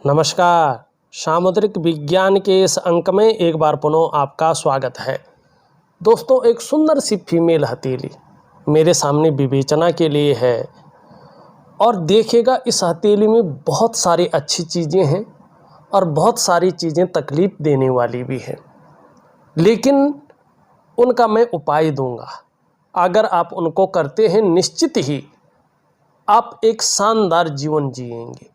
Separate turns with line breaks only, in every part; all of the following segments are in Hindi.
नमस्कार। सामुद्रिक विज्ञान के इस अंक में एक बार पुनः आपका स्वागत है। दोस्तों, एक सुंदर सी फीमेल हथेली मेरे सामने विवेचना के लिए है और देखिएगा इस हथेली में बहुत सारी अच्छी चीज़ें हैं और बहुत सारी चीज़ें तकलीफ़ देने वाली भी हैं, लेकिन उनका मैं उपाय दूंगा। अगर आप उनको करते हैं, निश्चित ही आप एक शानदार जीवन जिएंगे।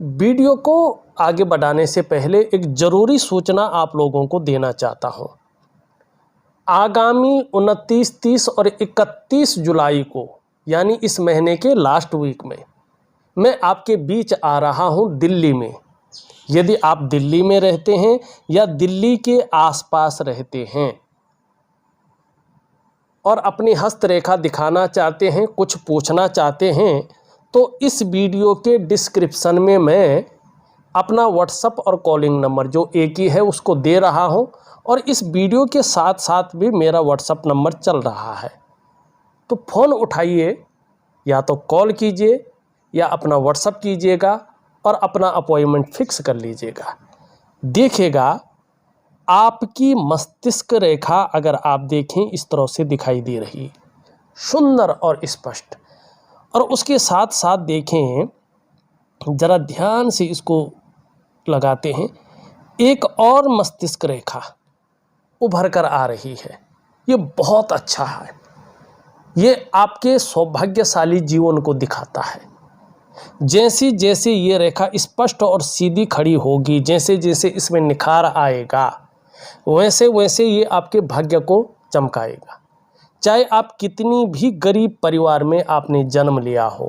वीडियो को आगे बढ़ाने से पहले एक ज़रूरी सूचना आप लोगों को देना चाहता हूं। आगामी 29, 30 और 31 जुलाई को, यानी इस महीने के लास्ट वीक में, मैं आपके बीच आ रहा हूं दिल्ली में। यदि आप दिल्ली में रहते हैं या दिल्ली के आसपास रहते हैं और अपनी हस्तरेखा दिखाना चाहते हैं, कुछ पूछना चाहते हैं, तो इस वीडियो के डिस्क्रिप्शन में मैं अपना व्हाट्सएप और कॉलिंग नंबर जो एक ही है उसको दे रहा हूं, और इस वीडियो के साथ साथ भी मेरा व्हाट्सएप नंबर चल रहा है। तो फ़ोन उठाइए, या तो कॉल कीजिए या अपना व्हाट्सएप कीजिएगा और अपना अपॉइंटमेंट फिक्स कर लीजिएगा। देखिएगा आपकी मस्तिष्क रेखा, अगर आप देखें, इस तरह से दिखाई दे रही, सुंदर और स्पष्ट। और उसके साथ साथ देखें, ज़रा ध्यान से इसको लगाते हैं, एक और मस्तिष्क रेखा उभर कर आ रही है। ये बहुत अच्छा है। ये आपके सौभाग्यशाली जीवन को दिखाता है। जैसी जैसे ये रेखा स्पष्ट और सीधी खड़ी होगी, जैसे जैसे इसमें निखार आएगा, वैसे वैसे ये आपके भाग्य को चमकाएगा। चाहे आप कितनी भी गरीब परिवार में आपने जन्म लिया हो,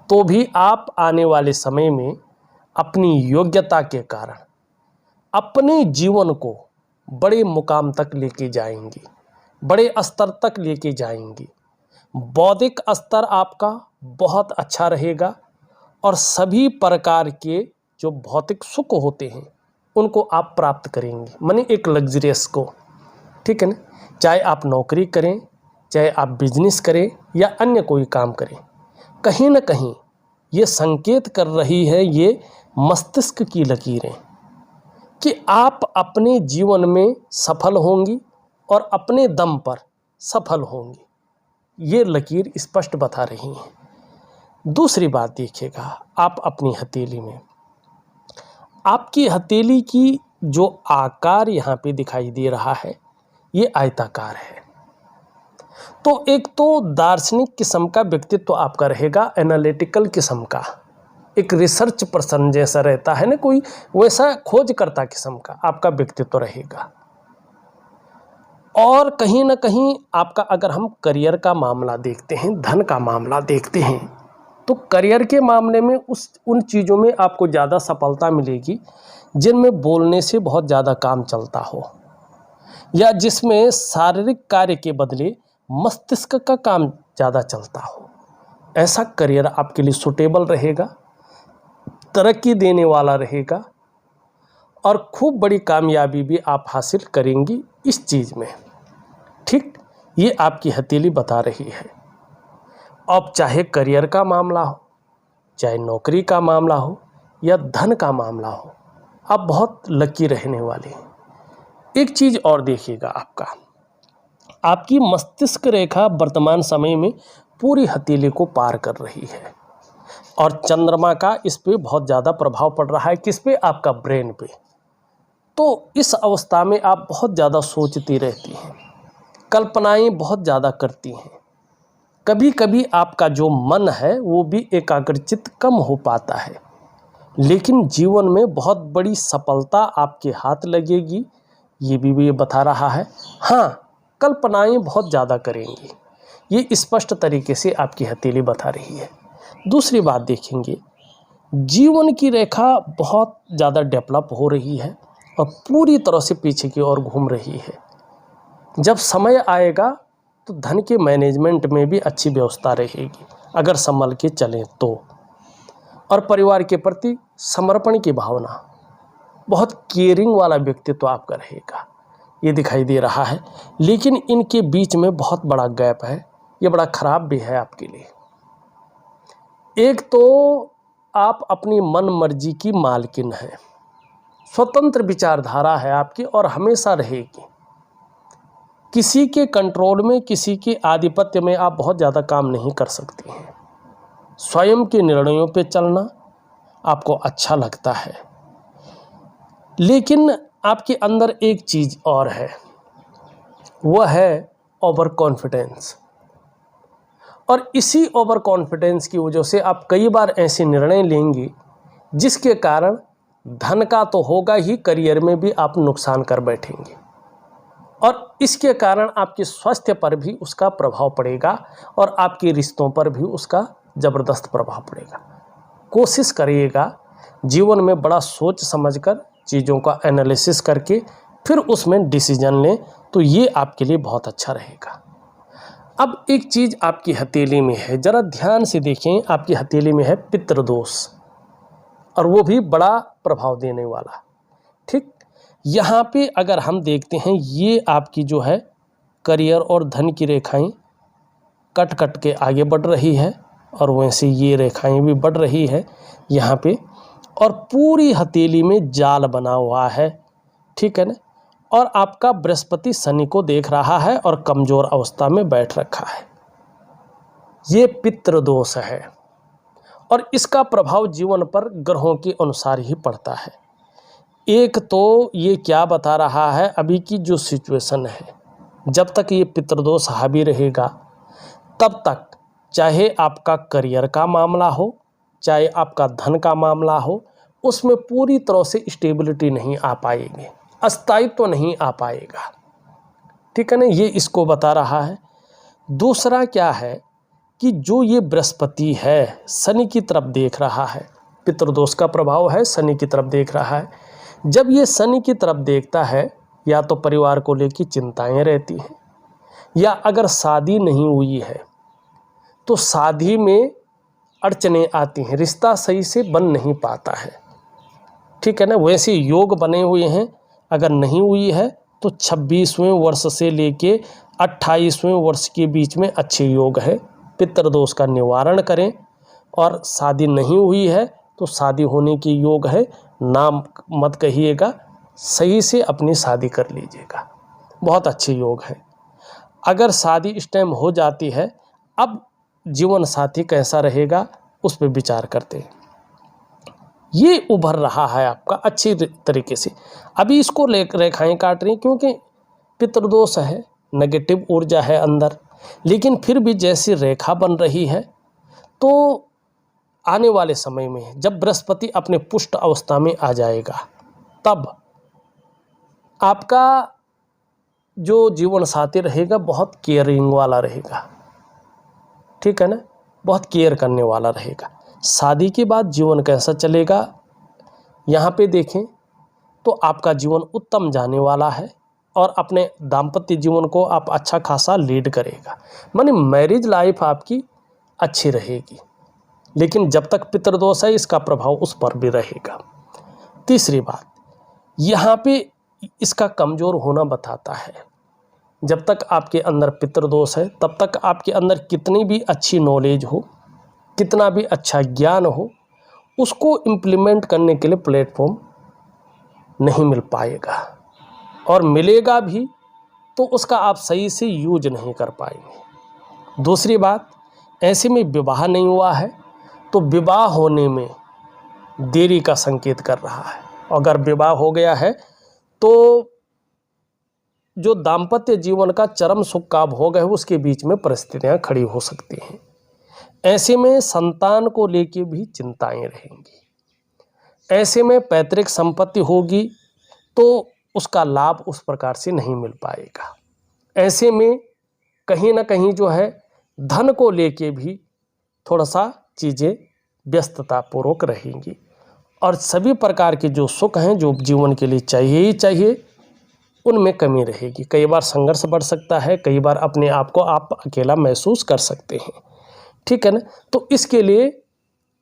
तो भी आप आने वाले समय में अपनी योग्यता के कारण अपने जीवन को बड़े मुकाम तक लेके जाएंगी, बड़े स्तर तक लेके जाएंगी। बौद्धिक स्तर आपका बहुत अच्छा रहेगा और सभी प्रकार के जो भौतिक सुख होते हैं उनको आप प्राप्त करेंगे, माने एक लग्जरियस को। ठीक है ना? चाहे आप नौकरी करें, चाहे आप बिजनेस करें या अन्य कोई काम करें, कहीं ना कहीं ये संकेत कर रही है ये मस्तिष्क की लकीरें कि आप अपने जीवन में सफल होंगी और अपने दम पर सफल होंगी। ये लकीर स्पष्ट बता रही हैं। दूसरी बात देखिएगा, आप अपनी हथेली में, आपकी हथेली की जो आकार यहाँ पे दिखाई दे रहा है, ये आयताकार है। तो एक तो दार्शनिक किस्म का व्यक्तित्व आपका रहेगा, एनालिटिकल किस्म का, एक रिसर्च पर्सन जैसा रहता है ना कोई, वैसा खोजकर्ता किस्म का आपका व्यक्तित्व रहेगा। और कहीं ना कहीं आपका, अगर हम करियर का मामला देखते हैं, धन का मामला देखते हैं, तो करियर के मामले में उन चीज़ों में आपको ज़्यादा सफलता मिलेगी जिनमें बोलने से बहुत ज़्यादा काम चलता हो, या जिसमें शारीरिक कार्य के बदले मस्तिष्क का काम ज़्यादा चलता हो। ऐसा करियर आपके लिए सूटेबल रहेगा, तरक्की देने वाला रहेगा और खूब बड़ी कामयाबी भी आप हासिल करेंगी इस चीज़ में। ठीक, ये आपकी हथेली बता रही है। अब चाहे करियर का मामला हो, चाहे नौकरी का मामला हो या धन का मामला हो, आप बहुत लकी रहने वाले हैं। एक चीज़ और देखिएगा, आपकी मस्तिष्क रेखा वर्तमान समय में पूरी हथेली को पार कर रही है और चंद्रमा का इस पे बहुत ज़्यादा प्रभाव पड़ रहा है। किस पे? आपका ब्रेन पे। तो इस अवस्था में आप बहुत ज़्यादा सोचती रहती हैं, कल्पनाएं बहुत ज़्यादा करती हैं। कभी कभी आपका जो मन है वो भी एकाग्रचित कम हो पाता है, लेकिन जीवन में बहुत बड़ी सफलता आपके हाथ लगेगी, ये भी ये बता रहा है। हाँ, कल्पनाएं बहुत ज़्यादा करेंगी, ये स्पष्ट तरीके से आपकी हथेली बता रही है। दूसरी बात देखेंगे, जीवन की रेखा बहुत ज़्यादा डेवलप हो रही है और पूरी तरह से पीछे की ओर घूम रही है। जब समय आएगा तो धन के मैनेजमेंट में भी अच्छी व्यवस्था रहेगी अगर संभल के चलें तो। और परिवार के प्रति समर्पण की भावना, बहुत केयरिंग वाला व्यक्तित्व आपका रहेगा, ये दिखाई दे रहा है। लेकिन इनके बीच में बहुत बड़ा गैप है, ये बड़ा ख़राब भी है आपके लिए। एक तो आप अपनी मन मर्जी की मालकिन हैं, स्वतंत्र विचारधारा है आपकी और हमेशा रहेगी। किसी के कंट्रोल में, किसी के आधिपत्य में आप बहुत ज़्यादा काम नहीं कर सकती हैं। स्वयं के निर्णयों पे चलना आपको अच्छा लगता है। लेकिन आपके अंदर एक चीज़ और है, वह है ओवर कॉन्फिडेंस। और इसी ओवर कॉन्फिडेंस की वजह से आप कई बार ऐसे निर्णय लेंगी जिसके कारण धन का तो होगा ही, करियर में भी आप नुकसान कर बैठेंगे और इसके कारण आपके स्वास्थ्य पर भी उसका प्रभाव पड़ेगा और आपके रिश्तों पर भी उसका ज़बरदस्त प्रभाव पड़ेगा। कोशिश करिएगा जीवन में बड़ा सोच समझकर चीज़ों का एनालिसिस करके फिर उसमें डिसीजन लें, तो ये आपके लिए बहुत अच्छा रहेगा। अब एक चीज़ आपकी हथेली में है, ज़रा ध्यान से देखें। आपकी हथेली में है पितृदोष और वो भी बड़ा प्रभाव देने वाला। ठीक, यहाँ पे अगर हम देखते हैं, ये आपकी जो है करियर और धन की रेखाएं कट कट के आगे बढ़ रही है और वैसे ये रेखाएं भी बढ़ रही है यहाँ पे, और पूरी हथेली में जाल बना हुआ है। ठीक है ना, और आपका बृहस्पति शनि को देख रहा है और कमज़ोर अवस्था में बैठ रखा है। ये पितृदोष है और इसका प्रभाव जीवन पर ग्रहों के अनुसार ही पड़ता है। एक तो ये क्या बता रहा है, अभी की जो सिचुएशन है, जब तक ये पितृदोष हावी रहेगा तब तक, चाहे आपका करियर का मामला हो, चाहे आपका धन का मामला हो, उसमें पूरी तरह से स्टेबिलिटी नहीं आ पाएगी, अस्थायित्व नहीं आ पाएगा। ठीक है ना, ये इसको बता रहा है। दूसरा क्या है कि जो ये बृहस्पति है शनि की तरफ देख रहा है, पितृदोष का प्रभाव है, शनि की तरफ देख रहा है। जब ये शनि की तरफ देखता है, या तो परिवार को लेकर चिंताएं रहती हैं, या अगर शादी नहीं हुई है तो शादी में अड़चनें आती हैं, रिश्ता सही से बन नहीं पाता है। ठीक है ना, वैसे योग बने हुए हैं, अगर नहीं हुई है तो 26वें वर्ष से लेके 28वें वर्ष के बीच में अच्छे योग है। पितृदोष का निवारण करें, और शादी नहीं हुई है तो शादी होने के योग है, नाम मत कहिएगा, सही से अपनी शादी कर लीजिएगा, बहुत अच्छे योग है। अगर शादी इस टाइम हो जाती है, अब जीवन साथी कैसा रहेगा उस पर विचार करते हैं। ये उभर रहा है आपका अच्छी तरीके से। अभी इसको रेखाएं काट रही, क्योंकि पितृदोष है, नेगेटिव ऊर्जा है अंदर, लेकिन फिर भी जैसी रेखा बन रही है, तो आने वाले समय में जब बृहस्पति अपने पुष्ट अवस्था में आ जाएगा, तब आपका जो जीवन साथी रहेगा बहुत केयरिंग वाला रहेगा। ठीक है ना, बहुत केयर करने वाला रहेगा। शादी के बाद जीवन कैसा चलेगा, यहाँ पे देखें तो आपका जीवन उत्तम जाने वाला है और अपने दाम्पत्य जीवन को आप अच्छा खासा लीड करेगा, माने मैरिज लाइफ आपकी अच्छी रहेगी। लेकिन जब तक पितृदोष है, इसका प्रभाव उस पर भी रहेगा। तीसरी बात, यहाँ पे इसका कमज़ोर होना बताता है। जब तक आपके अंदर पितृदोष है, तब तक आपके अंदर कितनी भी अच्छी नॉलेज हो, कितना भी अच्छा ज्ञान हो, उसको इम्प्लीमेंट करने के लिए प्लेटफॉर्म नहीं मिल पाएगा, और मिलेगा भी तो उसका आप सही से यूज नहीं कर पाएंगे। दूसरी बात, ऐसे में विवाह नहीं हुआ है तो विवाह होने में देरी का संकेत कर रहा है। अगर विवाह हो गया है तो जो दाम्पत्य जीवन का चरम सुख का भोग है, उसके बीच में परिस्थितियां खड़ी हो सकती हैं। ऐसे में संतान को लेके भी चिंताएं रहेंगी। ऐसे में पैतृक संपत्ति होगी तो उसका लाभ उस प्रकार से नहीं मिल पाएगा। ऐसे में कहीं ना कहीं जो है धन को लेके भी थोड़ा सा चीज़ें व्यस्ततापूर्वक रहेंगी, और सभी प्रकार के जो सुख हैं जो जीवन के लिए चाहिए ही चाहिए, उनमें कमी रहेगी। कई बार संघर्ष बढ़ सकता है, कई बार अपने आप को आप अकेला महसूस कर सकते हैं। ठीक है ना, तो इसके लिए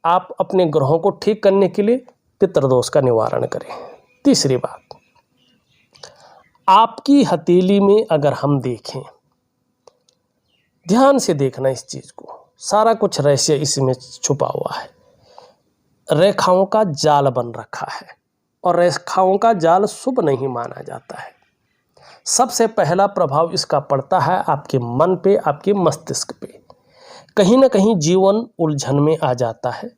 आप अपने ग्रहों को ठीक करने के लिए पितृदोष का निवारण करें। तीसरी बात, आपकी हथेली में अगर हम देखें, ध्यान से देखना इस चीज़ को, सारा कुछ रहस्य इसमें छुपा हुआ है। रेखाओं का जाल बन रखा है और रेखाओं का जाल शुभ नहीं माना जाता है। सबसे पहला प्रभाव इसका पड़ता है आपके मन पे, आपके मस्तिष्क पे। कहीं ना कहीं जीवन उलझन में आ जाता है,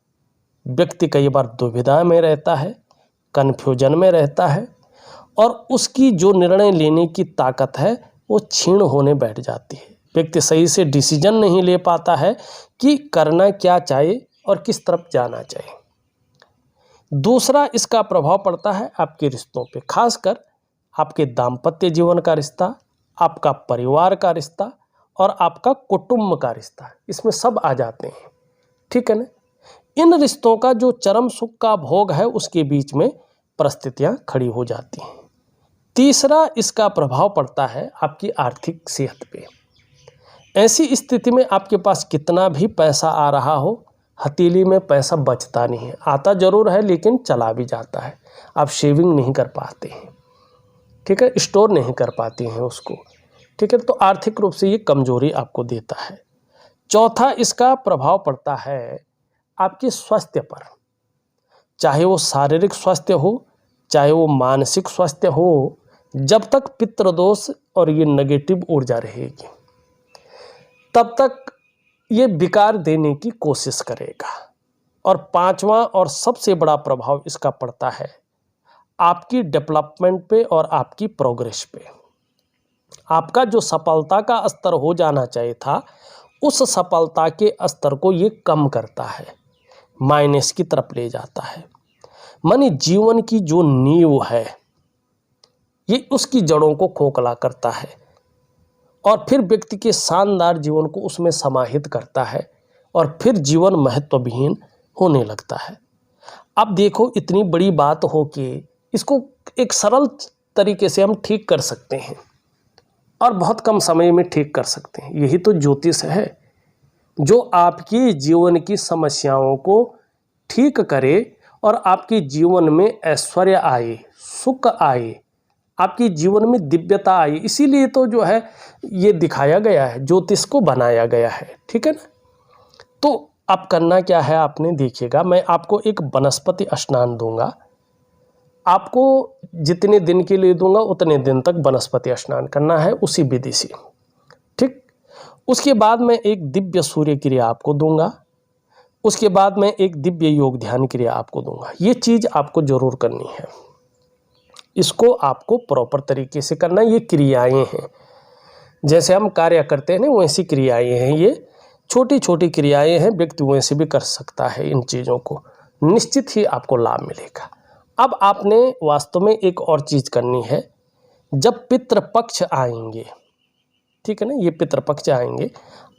व्यक्ति कई बार दुविधा में रहता है, कन्फ्यूजन में रहता है और उसकी जो निर्णय लेने की ताकत है वो क्षीण होने बैठ जाती है। व्यक्ति सही से डिसीजन नहीं ले पाता है कि करना क्या चाहिए और किस तरफ जाना चाहिए। दूसरा इसका प्रभाव पड़ता है आपके रिश्तों पे, खासकर आपके दाम्पत्य जीवन का रिश्ता, आपका परिवार का रिश्ता और आपका कुटुंब का रिश्ता, इसमें सब आ जाते हैं। ठीक है ना। इन रिश्तों का जो चरम सुख का भोग है उसके बीच में परिस्थितियां खड़ी हो जाती हैं। तीसरा इसका प्रभाव पड़ता है आपकी आर्थिक सेहत पे। ऐसी स्थिति में आपके पास कितना भी पैसा आ रहा हो, हथेली में पैसा बचता नहीं है। आता जरूर है लेकिन चला भी जाता है। आप शेविंग नहीं कर पाते हैं, ठीक है, स्टोर नहीं कर पाते हैं उसको, ठीक है। तो आर्थिक रूप से ये कमजोरी आपको देता है। चौथा इसका प्रभाव पड़ता है आपके स्वास्थ्य पर, चाहे वो शारीरिक स्वास्थ्य हो, चाहे वो मानसिक स्वास्थ्य हो। जब तक पितृदोष और ये नेगेटिव ऊर्जा रहेगी तब तक ये विकार देने की कोशिश करेगा। और पांचवा और सबसे बड़ा प्रभाव इसका पड़ता है आपकी डेवलपमेंट पे और आपकी प्रोग्रेस पे। आपका जो सफलता का स्तर हो जाना चाहिए था उस सफलता के स्तर को ये कम करता है, माइनस की तरफ ले जाता है। माने जीवन की जो नींव है ये उसकी जड़ों को खोखला करता है और फिर व्यक्ति के शानदार जीवन को उसमें समाहित करता है और फिर जीवन महत्वहीन होने लगता है। अब देखो, इतनी बड़ी बात हो कि इसको एक सरल तरीके से हम ठीक कर सकते हैं और बहुत कम समय में ठीक कर सकते हैं। यही तो ज्योतिष है जो आपकी जीवन की समस्याओं को ठीक करे और आपके जीवन में ऐश्वर्य आए, सुख आए, आपके जीवन में दिव्यता आई। इसीलिए तो जो है ये दिखाया गया है, ज्योतिष को बनाया गया है, ठीक है ना। तो अब करना क्या है आपने, देखिएगा, मैं आपको एक वनस्पति स्नान दूंगा। आपको जितने दिन के लिए दूंगा उतने दिन तक वनस्पति स्नान करना है उसी विधि से, ठीक। उसके बाद मैं एक दिव्य सूर्य क्रिया आपको दूंगा। उसके बाद मैं एक दिव्य योग ध्यान क्रिया आपको दूंगा। ये चीज़ आपको जरूर करनी है, इसको आपको प्रॉपर तरीके से करना। ये क्रियाएं हैं, जैसे हम कार्य करते हैं ना वैसी क्रियाएं हैं। ये छोटी छोटी क्रियाएं हैं, व्यक्ति वैसे भी कर सकता है। इन चीज़ों को निश्चित ही आपको लाभ मिलेगा। अब आपने वास्तव में एक और चीज़ करनी है। जब पितृपक्ष आएंगे, ठीक है ना, ये पितृपक्ष आएंगे,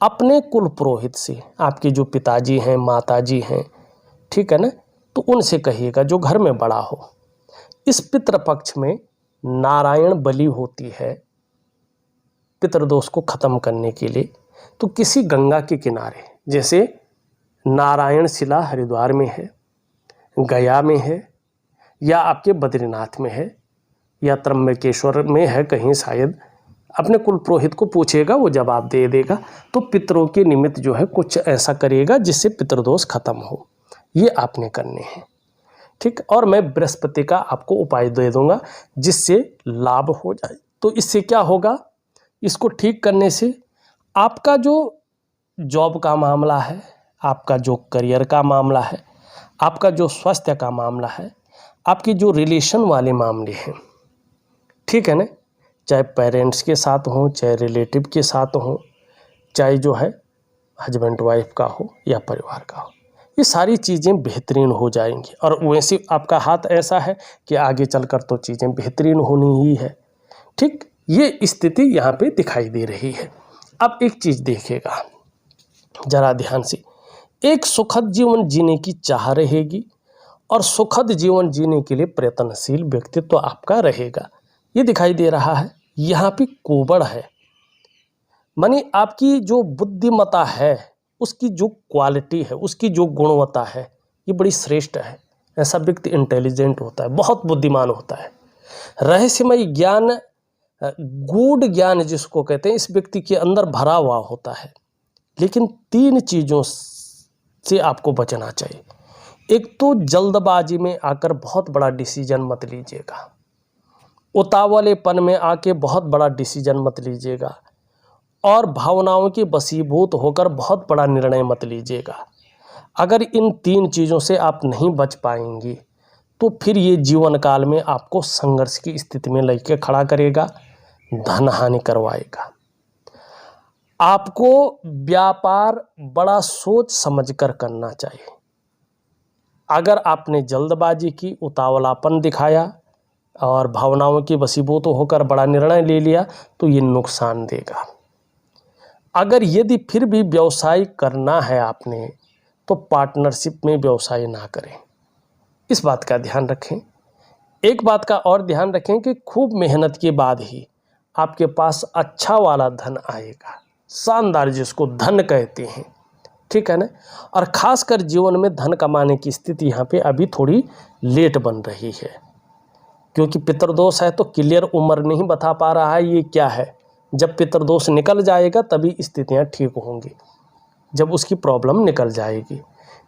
अपने कुल पुरोहित से, आपके जो पिताजी हैं, माताजी हैं, ठीक है ना, तो उनसे कहिएगा जो घर में बड़ा हो। इस पितृपक्ष में नारायण बलि होती है पितृदोष को खत्म करने के लिए। तो किसी गंगा के किनारे, जैसे नारायण शिला हरिद्वार में है, गया में है, या आपके बद्रीनाथ में है, या त्र्यंबकेश्वर में है कहीं शायद, अपने कुल पुरोहित को पूछेगा, वो जवाब दे देगा। तो पितरों के निमित्त जो है कुछ ऐसा करिएगा जिससे पितृदोष खत्म हो। ये आपने करने हैं, ठीक। और मैं बृहस्पति का आपको उपाय दे दूंगा जिससे लाभ हो जाए। तो इससे क्या होगा, इसको ठीक करने से आपका जो जॉब का मामला है, आपका जो करियर का मामला है, आपका जो स्वास्थ्य का मामला है, आपकी जो रिलेशन वाले मामले हैं, ठीक है ना, चाहे पेरेंट्स के साथ हो, चाहे रिलेटिव के साथ हो, चाहे जो है हस्बैंड वाइफ का हो या परिवार का हो, ये सारी चीज़ें बेहतरीन हो जाएंगी। और वैसे आपका हाथ ऐसा है कि आगे चलकर तो चीज़ें बेहतरीन होनी ही है, ठीक। ये स्थिति यहाँ पे दिखाई दे रही है। अब एक चीज़ देखिएगा जरा ध्यान से, एक सुखद जीवन जीने की चाह रहेगी और सुखद जीवन जीने के लिए प्रयत्नशील व्यक्तित्व आपका रहेगा। ये दिखाई दे रहा है। यहाँ पे कोबड़ है, मानी आपकी जो बुद्धिमत्ता है, उसकी जो क्वालिटी है, उसकी जो गुणवत्ता है, ये बड़ी श्रेष्ठ है। ऐसा व्यक्ति इंटेलिजेंट होता है, बहुत बुद्धिमान होता है। रहस्यमय ज्ञान, गूढ़ ज्ञान जिसको कहते हैं, इस व्यक्ति के अंदर भरा हुआ होता है। लेकिन 3 चीज़ों से आपको बचना चाहिए। एक तो जल्दबाजी में आकर बहुत बड़ा डिसीजन मत लीजिएगा, उतावलेपन में आके बहुत बड़ा डिसीजन मत लीजिएगा, और भावनाओं की वशीभूत होकर बहुत बड़ा निर्णय मत लीजिएगा। अगर इन 3 चीज़ों से आप नहीं बच पाएंगी तो फिर ये जीवन काल में आपको संघर्ष की स्थिति में लेके खड़ा करेगा, धन हानि करवाएगा। आपको व्यापार बड़ा सोच समझकर करना चाहिए। अगर आपने जल्दबाजी की, उतावलापन दिखाया और भावनाओं की वशीभूत होकर बड़ा निर्णय ले लिया तो ये नुकसान देगा। अगर यदि फिर भी व्यवसाय करना है आपने तो पार्टनरशिप में व्यवसाय ना करें, इस बात का ध्यान रखें। एक बात का और ध्यान रखें कि खूब मेहनत के बाद ही आपके पास अच्छा वाला धन आएगा, शानदार, जिसको धन कहते हैं, ठीक है ना। और ख़ासकर जीवन में धन कमाने की स्थिति यहाँ पे अभी थोड़ी लेट बन रही है, क्योंकि पितृदोष है तो क्लियर उम्र नहीं बता पा रहा है ये क्या है। जब पितृदोष निकल जाएगा तभी स्थितियाँ ठीक होंगी, जब उसकी प्रॉब्लम निकल जाएगी,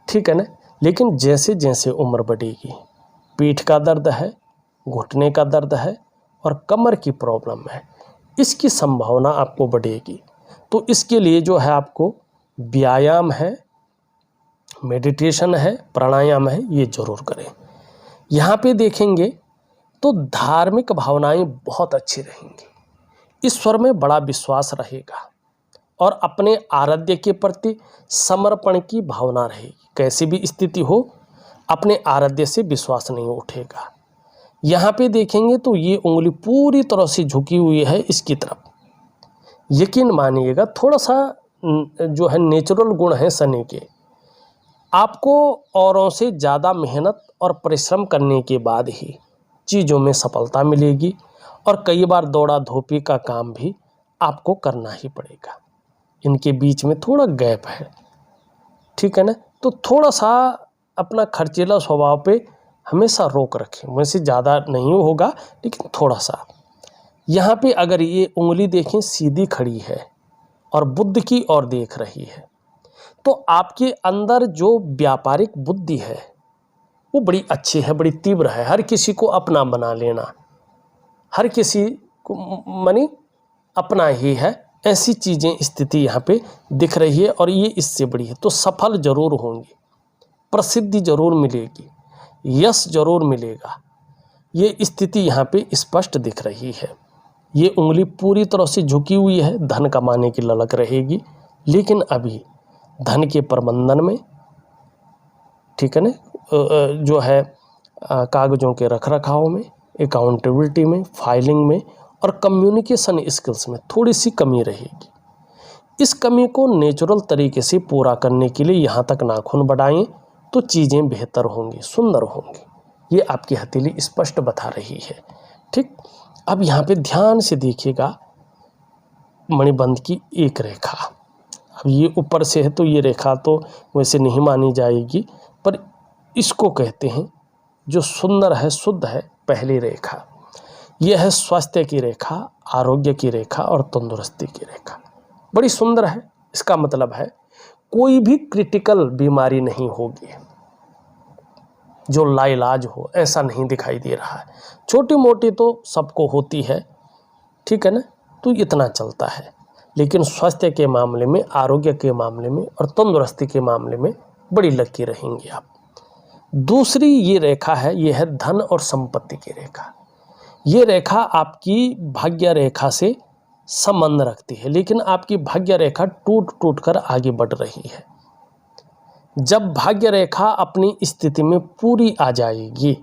ठीक है ना। लेकिन जैसे जैसे उम्र बढ़ेगी, पीठ का दर्द है, घुटने का दर्द है और कमर की प्रॉब्लम है, इसकी संभावना आपको बढ़ेगी। तो इसके लिए जो है आपको व्यायाम है, मेडिटेशन है, प्राणायाम है, ये जरूर करें। यहाँ पे देखेंगे तो धार्मिक भावनाएं बहुत अच्छी रहेंगी, ईश्वर में बड़ा विश्वास रहेगा और अपने आराध्य के प्रति समर्पण की भावना रहेगी। कैसी भी स्थिति हो, अपने आराध्य से विश्वास नहीं उठेगा। यहाँ पे देखेंगे तो ये उंगली पूरी तरह से झुकी हुई है इसकी तरफ। यकीन मानिएगा, थोड़ा सा जो है नेचुरल गुण है शनि के, आपको औरों से ज़्यादा मेहनत और परिश्रम करने के बाद ही चीज़ों में सफलता मिलेगी और कई बार दौड़ा धोपी का काम भी आपको करना ही पड़ेगा। इनके बीच में थोड़ा गैप है, ठीक है ना। तो थोड़ा सा अपना खर्चीला स्वभाव पे हमेशा रोक रखें, वैसे ज़्यादा नहीं होगा लेकिन थोड़ा सा। यहाँ पे अगर ये उंगली देखें सीधी खड़ी है और बुद्ध की ओर देख रही है, तो आपके अंदर जो व्यापारिक बुद्धि है वो बड़ी अच्छी है, बड़ी तीव्र है। हर किसी को अपना बना लेना, हर किसी को मानी अपना ही है, ऐसी चीज़ें स्थिति यहाँ पे दिख रही है और ये इससे बड़ी है। तो सफल जरूर होंगी, प्रसिद्धि जरूर मिलेगी, यश जरूर मिलेगा, ये स्थिति यहाँ पे स्पष्ट दिख रही है। ये उंगली पूरी तरह से झुकी हुई है, धन कमाने की ललक रहेगी, लेकिन अभी धन के प्रबंधन में, ठीक है ना, जो है कागज़ों के रख रखाव में, अकाउंटेबिलिटी में, फाइलिंग में और कम्युनिकेशन स्किल्स में थोड़ी सी कमी रहेगी। इस कमी को नेचुरल तरीके से पूरा करने के लिए यहाँ तक नाखून बढ़ाएं तो चीज़ें बेहतर होंगी, सुंदर होंगी। ये आपकी हथेली स्पष्ट बता रही है, ठीक। अब यहाँ पे ध्यान से देखिएगा मणिबंध की एक रेखा। अब ये ऊपर से है तो ये रेखा तो वैसे नहीं मानी जाएगी, पर इसको कहते हैं जो सुंदर है, शुद्ध है, पहली रेखा। यह है स्वास्थ्य की रेखा, आरोग्य की रेखा और तंदुरुस्ती की रेखा। बड़ी सुंदर है। इसका मतलब है कोई भी क्रिटिकल बीमारी नहीं होगी जो लाइलाज हो, ऐसा नहीं दिखाई दे रहा है। छोटी मोटी तो सबको होती है, ठीक है ना, तो इतना चलता है। लेकिन स्वास्थ्य के मामले में, आरोग्य के मामले में और तंदुरुस्ती के मामले में बड़ी लकी रहेंगे आप। दूसरी ये रेखा है, ये है धन और संपत्ति की रेखा। ये रेखा आपकी भाग्य रेखा से संबंध रखती है, लेकिन आपकी भाग्य रेखा टूट टूट कर आगे बढ़ रही है। जब भाग्य रेखा अपनी स्थिति में पूरी आ जाएगी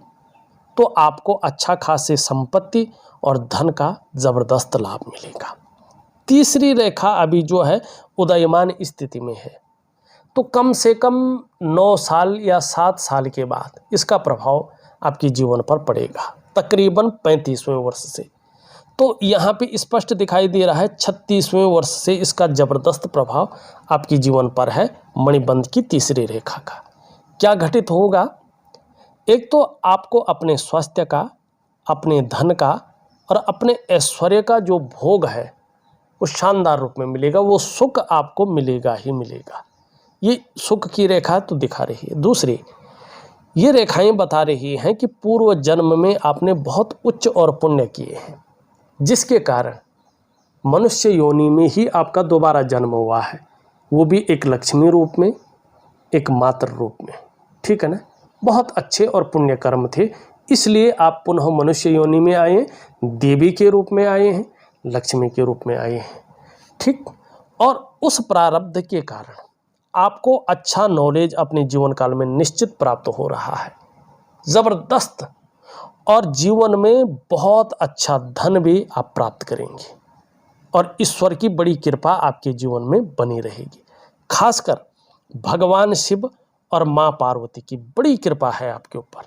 तो आपको अच्छा खासी संपत्ति और धन का ज़बरदस्त लाभ मिलेगा। तीसरी रेखा अभी जो है उदयमान स्थिति में है, तो कम से कम 9 साल या 7 साल के बाद इसका प्रभाव आपके जीवन पर पड़ेगा, तकरीबन 35वें वर्ष से। तो यहाँ पे स्पष्ट दिखाई दे रहा है 36वें वर्ष से इसका ज़बरदस्त प्रभाव आपके जीवन पर है। मणिबंध की तीसरी रेखा का क्या घटित होगा? एक तो आपको अपने स्वास्थ्य का, अपने धन का और अपने ऐश्वर्य का जो भोग है वो शानदार रूप में मिलेगा। वो सुख आपको मिलेगा ही मिलेगा। ये सुख की रेखा तो दिखा रही है। दूसरी, ये रेखाएं बता रही हैं कि पूर्व जन्म में आपने बहुत उच्च और पुण्य किए हैं, जिसके कारण मनुष्य योनि में ही आपका दोबारा जन्म हुआ है, वो भी एक लक्ष्मी रूप में, एक मातृ रूप में। ठीक है ना। बहुत अच्छे और पुण्य कर्म थे, इसलिए आप पुनः मनुष्य योनि में आए हैं, देवी के रूप में आए हैं, लक्ष्मी के रूप में आए हैं। ठीक। और उस प्रारब्ध के कारण आपको अच्छा नॉलेज अपने जीवन काल में निश्चित प्राप्त हो रहा है, ज़बरदस्त। और जीवन में बहुत अच्छा धन भी आप प्राप्त करेंगे और ईश्वर की बड़ी कृपा आपके जीवन में बनी रहेगी। खासकर भगवान शिव और माँ पार्वती की बड़ी कृपा है आपके ऊपर।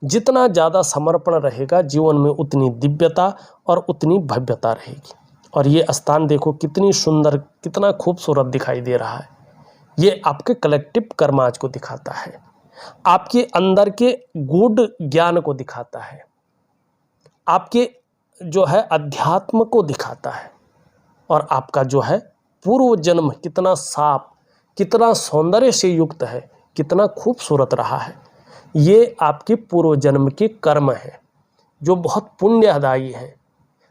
जितना ज़्यादा समर्पण रहेगा जीवन में उतनी दिव्यता और उतनी भव्यता रहेगी। और ये स्थान देखो कितनी सुंदर, कितना खूबसूरत दिखाई दे रहा है। ये आपके कलेक्टिव कर्माज को दिखाता है, आपके अंदर के गूढ़ ज्ञान को दिखाता है, आपके जो है अध्यात्म को दिखाता है, और आपका जो है पूर्व जन्म कितना साफ, कितना सौंदर्य से युक्त है, कितना खूबसूरत रहा है। ये आपके पूर्व जन्म के कर्म हैं जो बहुत पुण्यदायी हैं,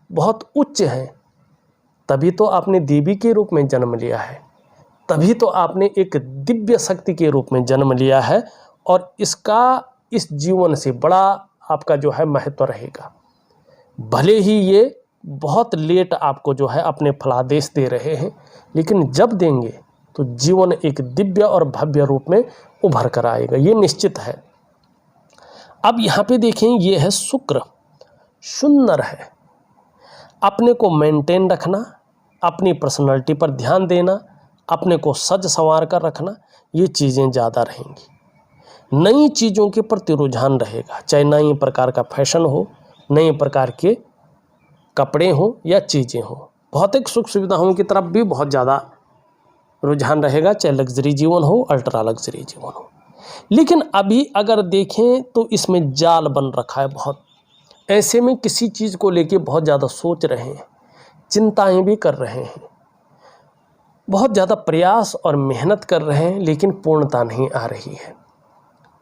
बहुत उच्च हैं। तभी तो आपने देवी के रूप में जन्म लिया है, तभी तो आपने एक दिव्य शक्ति के रूप में जन्म लिया है, और इसका इस जीवन से बड़ा आपका जो है महत्व रहेगा। भले ही ये बहुत लेट आपको जो है अपने फलादेश दे रहे हैं, लेकिन जब देंगे तो जीवन एक दिव्य और भव्य रूप में उभर कर आएगा, ये निश्चित है। अब यहाँ पे देखें, ये है शुक्र, सुंदर है। अपने को मेंटेन रखना, अपनी पर्सनालिटी पर ध्यान देना, अपने को सज संवार कर रखना, ये चीज़ें ज़्यादा रहेंगी। नई चीज़ों के प्रति रुझान रहेगा, चाहे नई प्रकार का फैशन हो, नए प्रकार के कपड़े हों या चीज़ें हों। भौतिक सुख सुविधाओं की तरफ भी बहुत ज़्यादा रुझान रहेगा, चाहे लग्जरी जीवन हो, अल्ट्रा लग्जरी जीवन हो। लेकिन अभी अगर देखें तो इसमें जाल बन रखा है बहुत। ऐसे में किसी चीज़ को लेके बहुत ज़्यादा सोच रहे हैं, चिंताएं भी कर रहे हैं, बहुत ज़्यादा प्रयास और मेहनत कर रहे हैं, लेकिन पूर्णता नहीं आ रही है।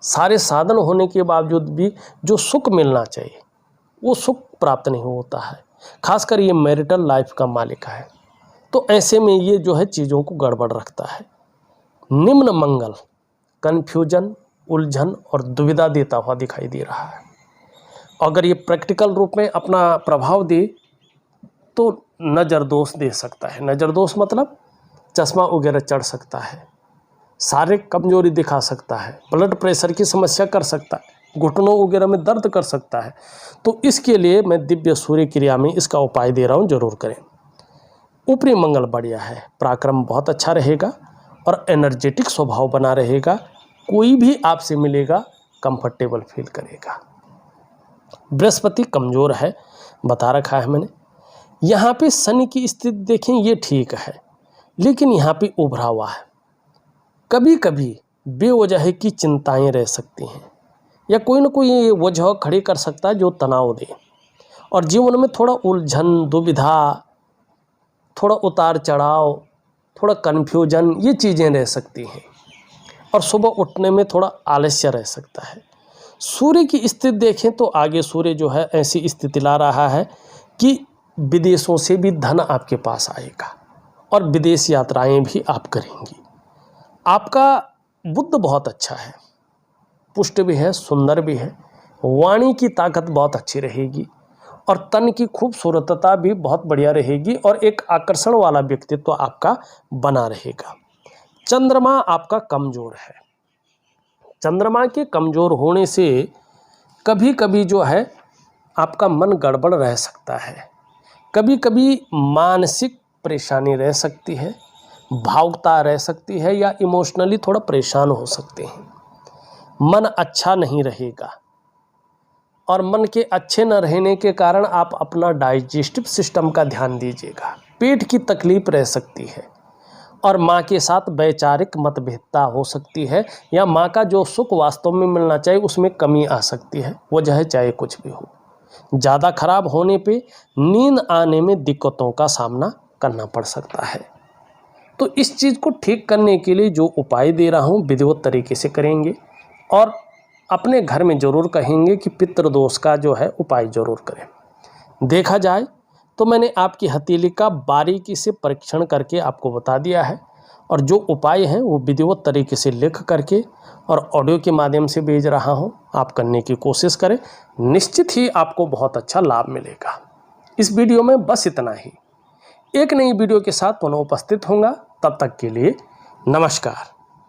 सारे साधन होने के बावजूद भी जो सुख मिलना चाहिए वो सुख प्राप्त नहीं होता है। खासकर ये मैरिटल लाइफ का मालिक है, तो ऐसे में ये जो है चीज़ों को गड़बड़ रखता है। निम्न मंगल कन्फ्यूजन, उलझन और दुविधा देता हुआ दिखाई दे रहा है। अगर ये प्रैक्टिकल रूप में अपना प्रभाव दे तो नज़र दोष दे सकता है। नज़र दोष मतलब चश्मा वगैरह चढ़ सकता है, शारीरिक कमजोरी दिखा सकता है, ब्लड प्रेशर की समस्या कर सकता है, घुटनों वगैरह में दर्द कर सकता है। तो इसके लिए मैं दिव्य सूर्य क्रिया में इसका उपाय दे रहा हूँ, जरूर करें। ऊपरी मंगल बढ़िया है, पराक्रम बहुत अच्छा रहेगा और एनर्जेटिक स्वभाव बना रहेगा। कोई भी आपसे मिलेगा कंफर्टेबल फील करेगा। बृहस्पति कमज़ोर है, बता रखा है मैंने। यहाँ पे शनि की स्थिति देखें, ये ठीक है, लेकिन यहाँ पे उभरा हुआ है। कभी कभी बेवजह की चिंताएं रह सकती हैं, या कोई ना कोई वजह खड़ी कर सकता है जो तनाव दे, और जीवन में थोड़ा उलझन, दुविधा, थोड़ा उतार चढ़ाव, थोड़ा कन्फ्यूजन, ये चीज़ें रह सकती हैं, और सुबह उठने में थोड़ा आलस्य रह सकता है। सूर्य की स्थिति देखें तो आगे सूर्य जो है ऐसी स्थिति ला रहा है कि विदेशों से भी धन आपके पास आएगा और विदेश यात्राएं भी आप करेंगी। आपका बुद्ध बहुत अच्छा है, पुष्ट भी है, सुंदर भी है, वाणी की ताकत बहुत अच्छी रहेगी, और तन की खूबसूरतता भी बहुत बढ़िया रहेगी, और एक आकर्षण वाला व्यक्तित्व आपका बना रहेगा। चंद्रमा आपका कमज़ोर है। चंद्रमा के कमज़ोर होने से कभी कभी जो है आपका मन गड़बड़ रह सकता है, कभी कभी मानसिक परेशानी रह सकती है, भावुकता रह सकती है, या इमोशनली थोड़ा परेशान हो सकते हैं। मन अच्छा नहीं रहेगा, और मन के अच्छे न रहने के कारण आप अपना डाइजेस्टिव सिस्टम का ध्यान दीजिएगा। पेट की तकलीफ रह सकती है, और माँ के साथ वैचारिक मतभेदता हो सकती है, या माँ का जो सुख वास्तव में मिलना चाहिए उसमें कमी आ सकती है। वजह चाहे कुछ भी हो, ज़्यादा खराब होने पे नींद आने में दिक्कतों का सामना करना पड़ सकता है। तो इस चीज़ को ठीक करने के लिए जो उपाय दे रहा हूँ विधिवत तरीके से करेंगे, और अपने घर में ज़रूर कहेंगे कि पितृदोष का जो है उपाय ज़रूर करें। देखा जाए तो मैंने आपकी हथेली का बारीकी से परीक्षण करके आपको बता दिया है, और जो उपाय हैं वो विधिवत तरीके से लिख करके और ऑडियो के माध्यम से भेज रहा हूँ। आप करने की कोशिश करें, निश्चित ही आपको बहुत अच्छा लाभ मिलेगा। इस वीडियो में बस इतना ही। एक नई वीडियो के साथ पुनः उपस्थित होऊंगा। तब तक के लिए नमस्कार।